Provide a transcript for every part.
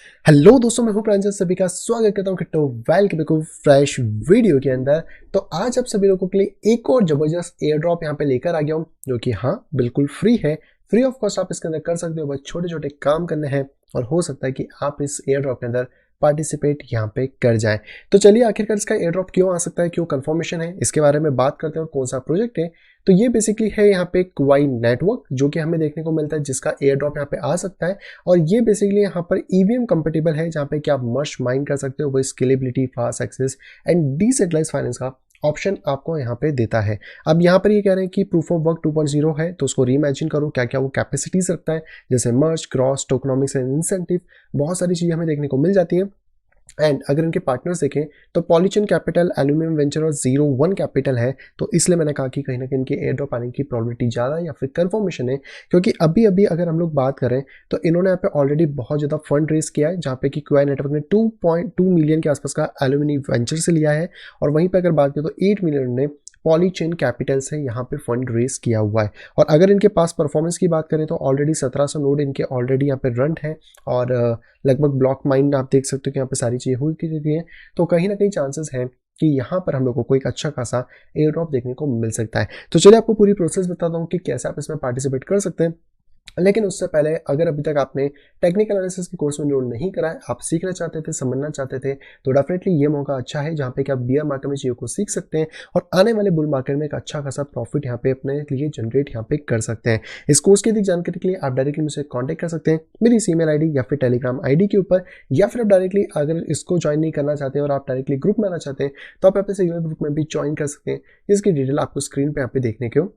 Hello दोस्तों, मैं हूं प्रांजल। सभी का स्वागत करता हूं क्रिप्टो वेलकम को फ्रेश वीडियो के अंदर। तो आज आप सभी लोगों के लिए एक और जबरदस्त एयर ड्रॉप यहां पे लेकर आ गया हूं, जो कि हाँ बिल्कुल फ्री है। फ्री ऑफ कॉस्ट आप इसके अंदर कर सकते हो, बस छोटे छोटे काम करने हैं और हो सकता है कि आप इस एयर ड्रॉप के अंदर पार्टिसिपेट यहाँ पे कर जाएं। तो चलिए आखिरकार इसका एयर ड्रॉप क्यों आ सकता है, क्यों कंफर्मेशन है, इसके बारे में बात करते हैं और कौन सा प्रोजेक्ट है। तो ये बेसिकली है यहाँ पे क्वाई नेटवर्क, जो कि हमें देखने को मिलता है, जिसका एयर ड्रॉप यहाँ पे आ सकता है। और ये बेसिकली यहाँ पर ईवीएम कंपेटेबल है, जहाँ पे कि आप मस्ट माइन कर सकते हो। वो scalability, fast access and decentralised finance का ऑप्शन आपको यहाँ पे देता है। अब यहाँ पर ये कह रहे हैं कि प्रूफ ऑफ वर्क 2.0 है, तो उसको रीइमेजिन करो क्या क्या वो कैपेसिटीज रखता है, जैसे मर्ज, क्रॉस, टोकनॉमिक्स एंड इंसेंटिव। बहुत सारी चीज़ें हमें देखने को मिल जाती हैं। एंड अगर इनके पार्टनर्स देखें तो पॉलीचेन कैपिटल, एल्यूमिनियम वेंचर और 01 कैपिटल है। तो इसलिए मैंने कहा कि कहीं ना कहीं इनके एयर ड्रॉप आने की प्रोबेबिलिटी ज़्यादा है या फिर कंफर्मेशन है, क्योंकि अभी अभी अगर हम लोग बात करें तो इन्होंने यहाँ पे ऑलरेडी बहुत ज़्यादा फंड रेज किया है, जहाँ पे कि क्वाई नेटवर्क ने 2.2 मिलियन के आसपास का एल्यूमिनियम वेंचर से लिया है। और वहीं पर अगर बात करें तो 8 मिलियन ने पॉलीचेन कैपिटल से यहाँ पे फंड रेज किया हुआ है। और अगर इनके पास परफॉर्मेंस की बात करें तो ऑलरेडी 1700 नोड इनके ऑलरेडी यहाँ पे रन है। और लगभग ब्लॉक माइन आप देख सकते हो कि यहाँ पे सारी चीज़ें हुई चुकी हैं। तो कहीं ना कहीं चांसेस हैं कि यहाँ पर हम लोगों को एक अच्छा खासा एयर ड्रॉप देखने को मिल सकता है। तो चलिए आपको पूरी प्रोसेस बताता हूँ कि कैसे आप इसमें पार्टिसिपेट कर सकते हैं। लेकिन उससे पहले अगर अभी तक आपने टेक्निकल एनालिसिस के कोर्स में एनरोल नहीं करा है, आप सीखना चाहते थे, समझना चाहते थे, तो डेफिनेटली ये मौका अच्छा है, जहाँ पे कि आप बियर मार्केट में चीज़ों को सीख सकते हैं और आने वाले बुल मार्केट में एक अच्छा खासा प्रॉफिट यहाँ पे अपने लिए जनरेट यहाँ पे कर सकते हैं। इस कोर्स की अधिक जानकारी के लिए आप डायरेक्टली मुझसे कॉन्टैक्ट कर सकते हैं मेरी ईमेल आईडी या फिर टेलीग्राम आईडी के ऊपर, या फिर आप डायरेक्टली अगर इसको ज्वाइन नहीं करना चाहते और आप डायरेक्टली ग्रुप में आना चाहते हैं तो आप अपने सिग्नल ग्रुप में भी ज्वाइन कर सकते हैं। इसकी डिटेल आपको स्क्रीन पर यहाँ पे देखने को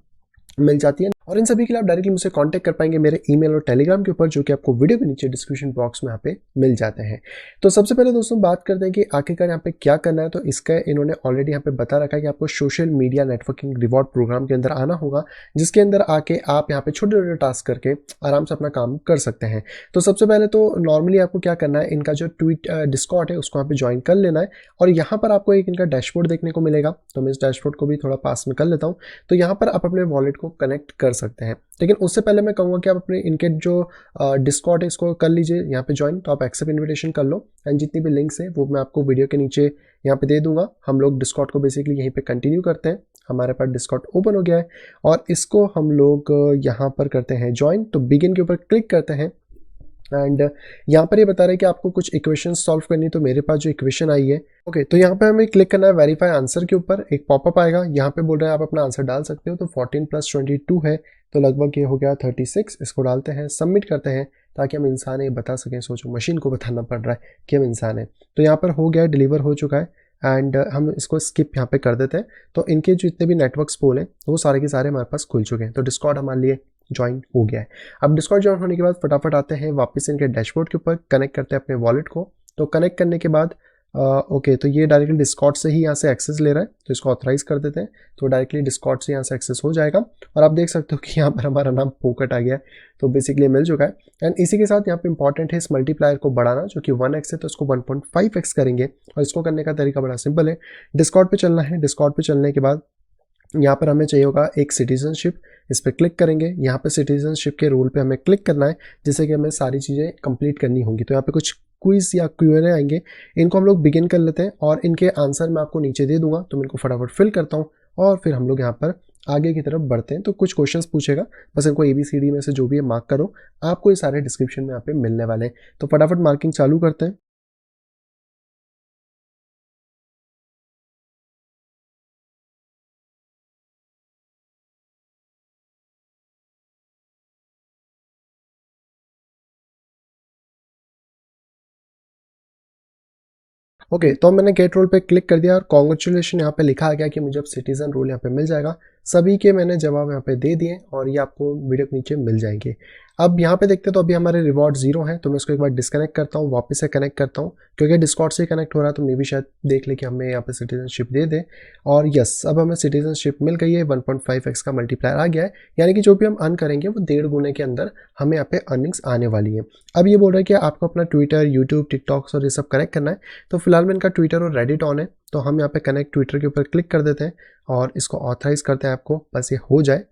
मिल जाती है। और इन सभी के लिए आप डायरेक्टली मुझसे कांटेक्ट कर पाएंगे मेरे ईमेल और टेलीग्राम के ऊपर, जो कि आपको वीडियो के नीचे डिस्क्रिप्शन बॉक्स में यहाँ पे मिल जाते हैं। तो सबसे पहले दोस्तों बात करते हैं कि आखिरकार यहाँ पे क्या करना है। तो इसका इन्होंने ऑलरेडी यहाँ पे बता रखा है कि आपको social media networking reward programme के अंदर आना होगा, जिसके अंदर आके आप यहाँ पे छोटे छोटे टास्क करके आराम से अपना काम कर सकते हैं। तो सबसे पहले तो नॉर्मली आपको क्या करना है, इनका जो ट्वीट डिस्कॉर्ड है उसको यहाँ पे ज्वाइन कर लेना है। और यहाँ पर आपको एक इनका डैशबोर्ड देखने को मिलेगा। तो मैं इस डैशबोर्ड को भी थोड़ा पास में कर लेता हूँ। तो यहाँ पर आप अपने वॉलेट को कनेक्ट कर सकते हैं। लेकिन उससे पहले मैं कहूँगा कि आप अपने इनके जो डिस्कॉर्ड है इसको कर लीजिए यहाँ पे ज्वाइन। तो आप एक्सेप्ट इनविटेशन कर लो एंड जितनी भी लिंक्स है वो मैं आपको वीडियो के नीचे यहाँ पे दे दूंगा। हम लोग डिस्कॉर्ड को बेसिकली यहीं पे कंटिन्यू करते हैं। हमारे पास डिस्कॉर्ड ओपन हो गया है और इसको हम लोग यहाँ पर करते हैं ज्वाइन। तो बिगिन के ऊपर क्लिक करते हैं एंड यहाँ पर ये बता रहे हैं कि आपको कुछ इक्वेशन सॉल्व करनी है। तो मेरे पास जो इक्वेशन आई है, ओके, तो यहाँ पे हमें क्लिक करना है वेरीफाई आंसर के ऊपर। एक पॉपअप आएगा, यहाँ पे बोल रहे हैं आप अपना आंसर डाल सकते हो। तो 14 + 22 है, तो लगभग ये हो गया 36। इसको डालते हैं, सबमिट करते हैं, ताकि हम इंसान ये बता सकें। सोचो मशीन को बताना पड़ रहा है कि हम इंसान हैं। तो यहाँ पर हो गया, डिलीवर हो चुका है एंड हम इसको स्किप यहाँ पे कर देते हैं। तो इनके जितने भी नेटवर्क्स पोल हैं वो सारे के सारे हमारे पास खुल चुके हैं। तो डिस्कॉर्ड हमारे लिए ज्वाइन हो गया है। अब डिस्कॉर्ड ज्वाइन होने के बाद फटाफट आते हैं वापस इनके डैशबोर्ड के ऊपर, कनेक्ट करते हैं अपने वॉलेट को। तो कनेक्ट करने के बाद ओके, तो ये डायरेक्टली डिस्कॉर्ड से ही यहाँ से एक्सेस ले रहा है। तो इसको ऑथराइज कर देते हैं, तो डायरेक्टली डिस्कॉर्ड से यहाँ से एक्सेस हो जाएगा। और आप देख सकते हो कि यहाँ पर हमारा नाम पोकट आ गया है, तो बेसिकली मिल चुका है। एंड इसी के साथ यहाँ पे इंपॉर्टेंट है इस मल्टीप्लायर को बढ़ाना, जो कि 1x है, तो इसको 1.5x करेंगे। और इसको करने का तरीका बड़ा सिंपल है, डिस्कॉर्ड पे चलना है। डिस्कॉर्ड पे चलने के बाद यहाँ पर हमें चाहिए होगा एक सिटीजनशिप, इस पर क्लिक करेंगे। यहाँ पे सिटीजनशिप के रूल पे हमें क्लिक करना है, जिससे कि हमें सारी चीज़ें कंप्लीट करनी होंगी। तो यहाँ पे कुछ क्विज या Q&A आएंगे, इनको हम लोग बिगिन कर लेते हैं और इनके आंसर मैं आपको नीचे दे दूंगा। तो मैं इनको फटाफट फिल करता हूँ और फिर हम लोग यहाँ पर आगे की तरफ बढ़ते हैं। तो कुछ क्वेश्चंस पूछेगा, बस इनको ABCD में से जो भी है मार्क करो। आपको ये सारे डिस्क्रिप्शन में यहाँ पे मिलने वाले हैं। तो फटाफट मार्किंग चालू करते हैं। ओके, तो मैंने गेट रोल पे क्लिक कर दिया और कॉन्ग्रेचुलेशन यहाँ पे लिखा आ गया कि मुझे अब सिटीजन रोल यहाँ पे मिल जाएगा। सभी के मैंने जवाब यहाँ पे दे दिए और ये आपको वीडियो के नीचे मिल जाएंगे। अब यहाँ पे देखते हैं, तो अभी हमारे रिवॉर्ड 0 है। तो मैं इसको एक बार डिस्कनेक्ट करता हूँ, वापस से कनेक्ट करता हूँ, क्योंकि डिस्कॉर्ड से कनेक्ट हो रहा है। तो मे भी शायद देख ले कि हमें यहाँ पे सिटीजनशिप दे दे। और यस, अब हमें सिटीजनशिप मिल गई है। 1.5x का मल्टीप्लायर आ गया है, यानी कि जो भी हम अर्न करेंगे वो 1.5 गुने के अंदर हमें यहाँ पे अर्निंग्स आने वाली है। अब ये बोल रहा है कि आपको अपना ट्विटर, यूट्यूब, टिकटॉक्स और ये सब कनेक्ट करना है। तो फिलहाल में इनका ट्विटर और रेडिट ऑन है, तो हम यहाँ पे कनेक्ट ट्विटर के ऊपर क्लिक कर देते हैं और इसको ऑथराइज करते हैं आपको, बस ये हो जाए।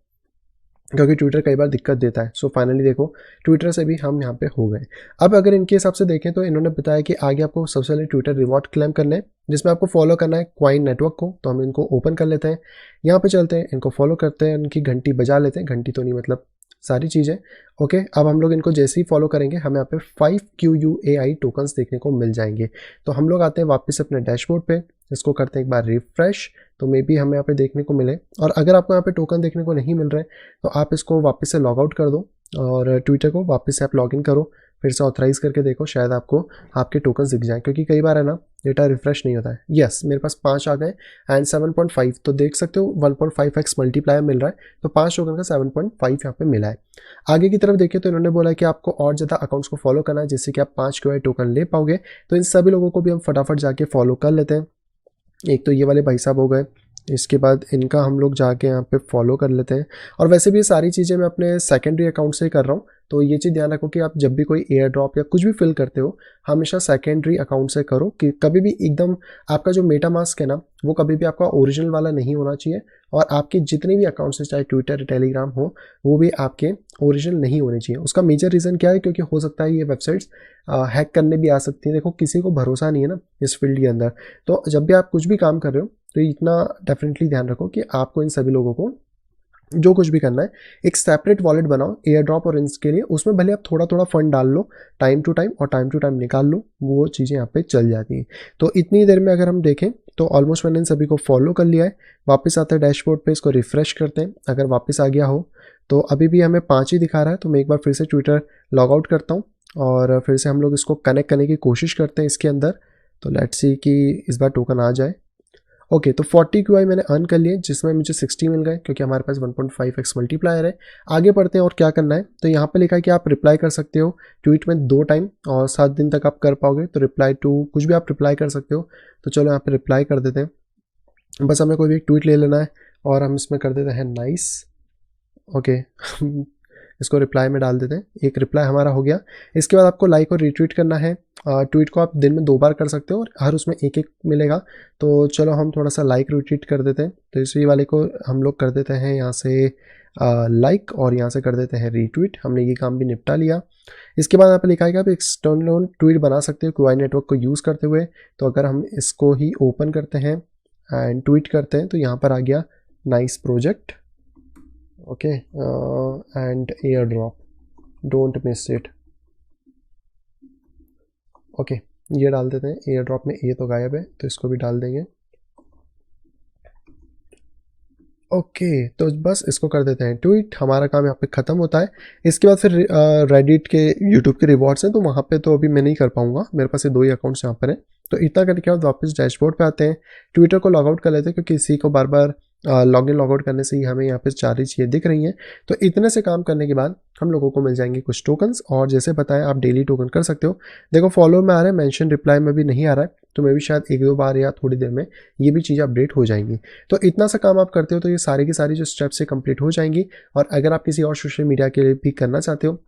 क्योंकि ट्विटर कई बार दिक्कत देता है। सो फाइनली देखो ट्विटर से भी हम यहाँ पे हो गए। अब अगर इनके हिसाब से देखें तो इन्होंने बताया कि आगे आपको सबसे पहले ट्विटर रिवॉर्ड क्लेम करना है, जिसमें आपको फॉलो करना है क्वाइन नेटवर्क को। तो हम इनको ओपन कर लेते हैं, यहाँ पे चलते हैं, इनको फॉलो करते हैं, इनकी घंटी बजा लेते हैं, घंटी तो नहीं मतलब सारी चीज़ें। ओके, अब हम लोग इनको जैसे ही फॉलो करेंगे हमें यहाँ पे 5 QUAI टोकन्स देखने को मिल जाएंगे। तो हम लोग आते हैं वापस अपने डैशबोर्ड पे, इसको करते हैं एक बार रिफ्रेश, तो मे बी हमें यहाँ पे देखने को मिले। और अगर आपको यहाँ पे टोकन देखने को नहीं मिल रहे तो आप इसको वापस से लॉग आउट कर दो और ट्विटर को वापस से आप लॉग इन करो, फिर से ऑथराइज करके देखो, शायद आपको आपके टोकन्स दिख जाएं। क्योंकि कई बार है ना डेटा रिफ्रेश नहीं होता है। यस, मेरे पास 5 आ गए एंड 7.5, तो देख सकते हो 1.5x मल्टीप्लायर मिल रहा है। तो 5 टोकन का 7.5 यहाँ पे मिला है। आगे की तरफ देखिए तो इन्होंने बोला है कि आपको और ज़्यादा अकाउंट्स को फॉलो करना है जिससे कि आप 5 QI टोकन ले पाओगे। तो इन सभी लोगों को भी हम फटाफट जाके फॉलो कर लेते हैं। एक तो ये वाले भाई साहब हो गए, इसके बाद इनका हम लोग जाके यहाँ पे फॉलो कर लेते हैं। और वैसे भी ये सारी चीज़ें मैं अपने सेकेंडरी अकाउंट से ही कर रहा हूँ, तो ये चीज़ ध्यान रखो कि आप जब भी कोई एयर ड्रॉप या कुछ भी फिल करते हो हमेशा सेकेंडरी अकाउंट से करो, कि कभी भी एकदम आपका जो मेटामास्क है ना वो कभी भी आपका ओरिजिनल वाला नहीं होना चाहिए। और आपके जितने भी अकाउंट्स है चाहे ट्विटर टेलीग्राम हो वो भी आपके ओरिजिनल नहीं होने चाहिए। उसका मेजर रीज़न क्या है, क्योंकि हो सकता है ये वेबसाइट्स हैक करने भी आ सकती हैं। देखो किसी को भरोसा नहीं है ना इस फील्ड के अंदर, तो जब भी आप कुछ भी काम कर रहे हो तो इतना डेफिनेटली ध्यान रखो कि आपको इन सभी लोगों को जो कुछ भी करना है एक सेपरेट वॉलेट बनाओ एयर ड्रॉप और इनके लिए, उसमें भले आप थोड़ा थोड़ा फंड डाल लो टाइम टू टाइम और टाइम टू टाइम निकाल लो, वो चीज़ें यहाँ पे चल जाती हैं। तो इतनी देर में अगर हम देखें तो ऑलमोस्ट मैंने इन सभी को फॉलो कर लिया है। वापस आते हैं डैशबोर्ड पे, इसको रिफ्रेश करते हैं, अगर वापस आ गया हो तो अभी भी हमें 5 ही दिखा रहा है। तो मैं एक बार फिर से ट्विटर लॉग आउट करता हूँ और फिर से हम लोग इसको कनेक्ट करने की कोशिश करते हैं इसके अंदर। तो लेट्स सी कि इस बार टोकन आ जाए। ओके, तो 40 QI मैंने अर्न कर लिए जिसमें मुझे 60 मिल गए क्योंकि हमारे पास 1.5x मल्टीप्लायर है। आगे बढ़ते हैं और क्या करना है, तो यहाँ पे लिखा है कि आप रिप्लाई कर सकते हो ट्वीट में 2 टाइम और 7 दिन तक आप कर पाओगे। तो रिप्लाई टू कुछ भी आप रिप्लाई कर सकते हो। तो चलो यहाँ पे रिप्लाई कर देते हैं। बस हमें कोई भी एक ट्वीट ले लेना है और हम इसमें कर देते हैं नाइस। ओके इसको रिप्लाई में डाल देते हैं, एक रिप्लाई हमारा हो गया। इसके बाद आपको लाइक और रिट्वीट करना है। ट्वीट को आप दिन में 2 बार कर सकते हो और हर उसमें एक एक मिलेगा। तो चलो हम थोड़ा सा लाइक रिट्वीट कर देते हैं। तो इसी वाले को हम लोग कर देते हैं यहाँ से लाइक और यहाँ से कर देते हैं रीट्वीट। हमने ये काम भी निपटा लिया। इसके बाद यहाँ पे लिखा है कि आप एक्सटर्नल ट्वीट बना सकते हो क्यूआई नेटवर्क को यूज़ करते हुए। तो अगर हम इसको ही ओपन करते हैं एंड ट्वीट करते हैं तो यहाँ पर आ गया nice project. Okay and air drop, don't miss it. Okay ये डाल देते हैं, एयर ड्रॉप में ए तो गायब है तो इसको भी डाल देंगे। ओके तो बस इसको कर देते हैं ट्वीट, हमारा काम यहाँ पे ख़त्म होता है। इसके बाद फिर रेडिट के यूट्यूब के रिवॉर्ड्स हैं तो वहाँ पे तो अभी मैं नहीं कर पाऊँगा, मेरे पास ये 2 ही अकाउंट्स यहाँ पर हैं। तो इतना करने के बाद वापस डैशबोर्ड पे आते हैं, ट्विटर को लॉग आउट कर लेते हैं क्योंकि इसी को बार बार लॉग इन लॉग आउट करने से ही हमें यहाँ पे 4 ही चीज़ें दिख रही हैं। तो इतने से काम करने के बाद हम लोगों को मिल जाएंगे कुछ टोकन्स और जैसे बताएं आप डेली टोकन कर सकते हो। देखो फॉलो में आ रहा है, मेंशन रिप्लाई में भी नहीं आ रहा है, तो मैं भी शायद 1-2 बार या थोड़ी देर में ये भी चीज़ें अपडेट हो जाएंगी। तो इतना सा काम आप करते हो तो ये सारी की सारी जो स्टेप्स से कंप्लीट हो जाएंगी। और अगर आप किसी और सोशल मीडिया के लिए भी करना चाहते हो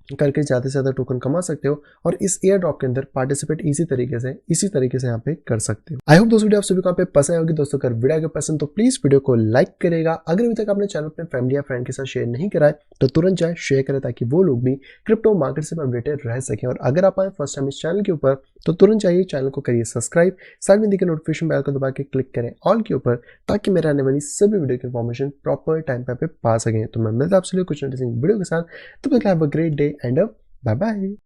करके ज़्यादा से ज़्यादा टोकन कमा सकते हो और इस एयर ड्रॉप के अंदर पार्टिसिपेट इसी तरीके से यहाँ पे कर सकते हो। आई होप दोस्तों वीडियो आप सभी को यहाँ पे पसंद आएगी। दोस्तों अगर वीडियो अगर पसंद तो प्लीज वीडियो को लाइक करेगा। अगर अभी तक आपने चैनल अपने फैमिली या फ्रेंड के साथ शेयर नहीं करा है तो तुरंत जाए शेयर करें ताकि वो लोग भी क्रिप्टो मार्केट से अपडेटेड रह सकें। और अगर आप आए फर्स्ट टाइम इस चैनल के ऊपर तो तुरंत चाहिए चैनल को करिए सब्सक्राइब, साइड में दिखे नोटिफिकेशन बेल को दबा के क्लिक करें ऑल के ऊपर ताकि मेरे आने वाली सभी वीडियो की इन्फॉर्मेशन प्रॉपर टाइम पे पा सकें। तो मैं मिलता आपसे कुछ इंटरेस्टिंग वीडियो के साथ, तब तक have a great day and bye bye.